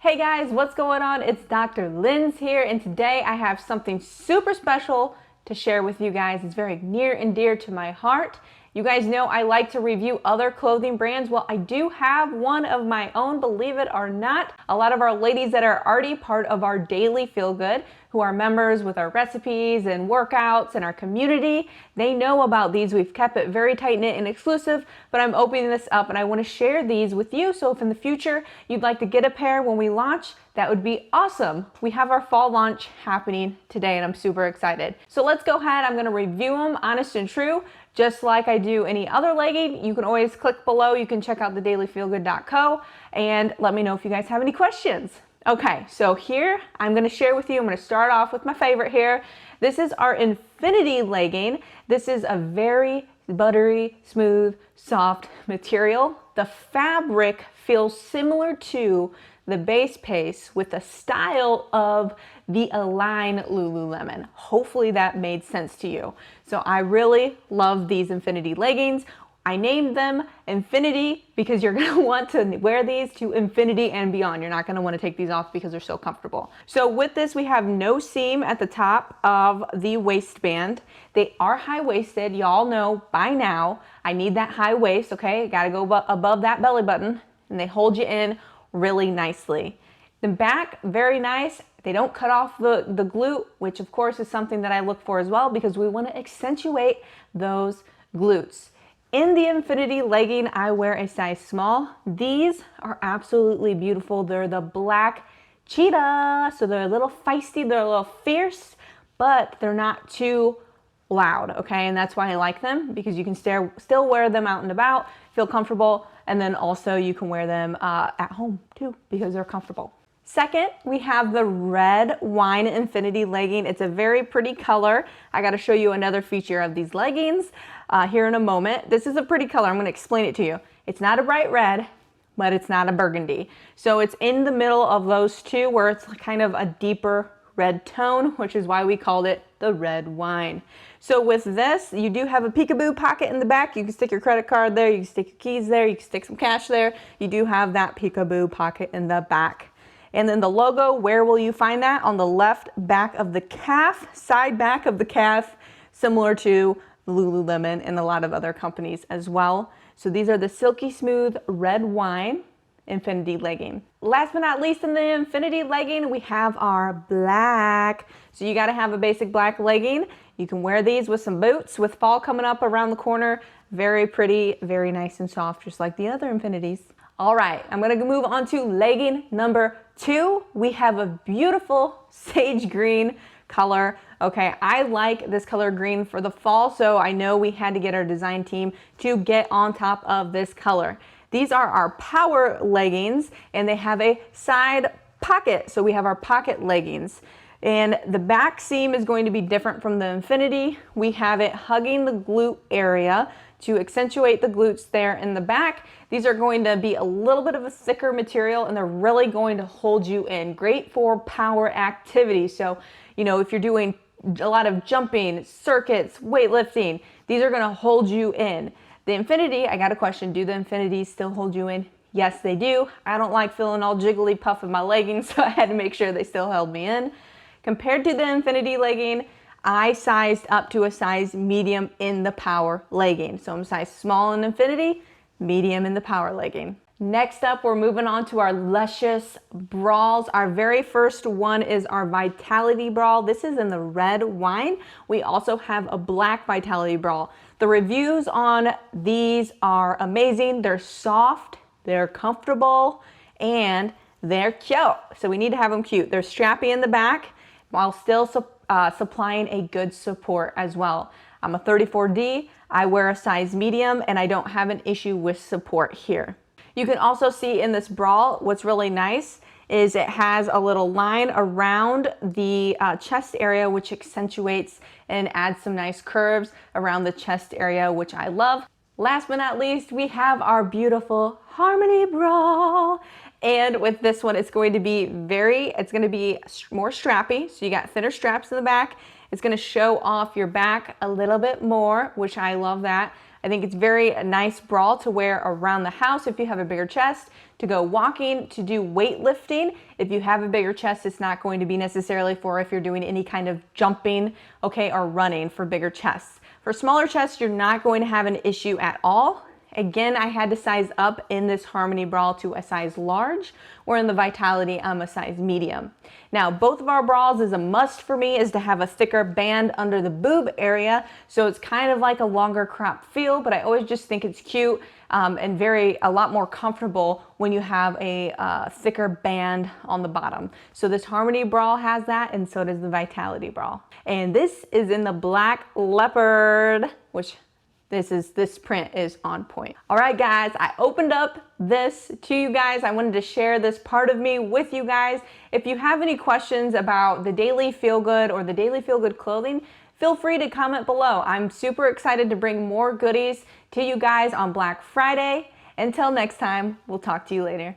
Hey guys, what's going on? It's Dr. Linz here, and today I have something super special to share with you guys. It's very near and dear to my heart. You guys know I like to review other clothing brands. Well, I do have one of my own, believe it or not. A lot of our ladies that are already part of our Daily Feel Good, who are members with our recipes and workouts and our community, they know about these. We've kept it very tight-knit and exclusive, but I'm opening this up and I want to share these with you. So if in the future you'd like to get a pair when we launch, that would be awesome. We have our fall launch happening today and I'm super excited. So let's go ahead. I'm going to review them honest and true, just like I do any other legging. You can always click below. You can check out the dailyfeelgood.co and let me know if you guys have any questions. Okay, so here I'm going to share with you. I'm going to start off with my favorite here. This is our Infinity legging. This is a very buttery, smooth, soft material. The fabric feels similar to the base pace with the style of the Align Lululemon. Hopefully that made sense to you. So I really love these Infinity leggings. I named them Infinity because you're gonna want to wear these to infinity and beyond. You're not gonna wanna take these off because they're so comfortable. So with this, we have no seam at the top of the waistband. They are high-waisted. Y'all know by now, I need that high waist, okay? Gotta go above that belly button, and they hold you in really nicely. The back, very nice. They don't cut off the glute, which of course is something that I look for as well because we wanna accentuate those glutes. In the Infinity legging, I wear a size small. These are absolutely beautiful. They're the black cheetah, so they're a little feisty, they're a little fierce, but they're not too loud, okay? And that's why I like them, because you can still wear them out and about, feel comfortable, and then also you can wear them at home too, because they're comfortable. Second, we have the red wine Infinity legging. It's a very pretty color. I got to show you another feature of these leggings here in a moment. This is a pretty color. I'm going to explain it to you. It's not a bright red, but it's not a burgundy. So it's in the middle of those two where it's kind of a deeper red tone, which is why we called it the red wine. So with this, you do have a peekaboo pocket in the back. You can stick your credit card there. You can stick your keys there. You can stick some cash there. You do have that peekaboo pocket in the back. And then the logo, where will you find that? On the left back of the calf, side back of the calf, similar to Lululemon and a lot of other companies as well. So these are the silky smooth red wine Infinity legging. Last but not least, in the Infinity legging, we have our black. So you gotta have a basic black legging. You can wear these with some boots. With fall coming up around the corner, very pretty, very nice and soft, just like the other Infinities. All right, I'm gonna move on to legging number 2. We have a beautiful sage green color. Okay, I like this color green for the fall, so I know we had to get our design team to get on top of this color. These are our power leggings, and they have a side pocket. So we have our pocket leggings. And the back seam is going to be different from the Infinity. We have it hugging the glute area to accentuate the glutes there in the back. These are going to be a little bit of a thicker material and they're really going to hold you in. Great for power activity. So, you know, if you're doing a lot of jumping, circuits, weightlifting, these are gonna hold you in. The Infinity, I got a question, do the Infinities still hold you in? Yes, they do. I don't like feeling all jiggly puff in my leggings, so I had to make sure they still held me in. Compared to the Infinity legging, I sized up to a size medium in the power legging. So I'm size small in Infinity, medium in the power legging. Next up, we're moving on to our luscious bras. Our very first one is our Vitality Bra. This is in the red wine. We also have a black Vitality Bra. The reviews on these are amazing. They're soft, they're comfortable, and they're cute. So we need to have them cute. They're strappy in the back while still supplying a good support as well. I'm a 34D, I wear a size medium, and I don't have an issue with support here. You can also see in this bra, what's really nice is it has a little line around the chest area, which accentuates and adds some nice curves around the chest area, which I love. Last but not least, we have our beautiful Harmony Bra. And with this one, it's going to be more strappy. So you got thinner straps in the back. It's going to show off your back a little bit more, which I love that. I think it's very a nice bra to wear around the house if you have a bigger chest, to go walking, to do weightlifting. If you have a bigger chest, it's not going to be necessarily for if you're doing any kind of jumping, okay, or running for bigger chests. For smaller chests, you're not going to have an issue at all. Again, I had to size up in this Harmony bra to a size large, or in the Vitality, I'm a size medium. Now, both of our bras is a must for me is to have a thicker band under the boob area, so it's kind of like a longer crop feel, but I always just think it's cute and a lot more comfortable when you have a thicker band on the bottom. So this Harmony bra has that, and so does the Vitality bra. And this is in the black leopard, which this print is on point. All right, guys, I opened up this to you guys. I wanted to share this part of me with you guys. If you have any questions about the Daily Feel Good or the Daily Feel Good clothing, feel free to comment below. I'm super excited to bring more goodies to you guys on Black Friday. Until next time, we'll talk to you later.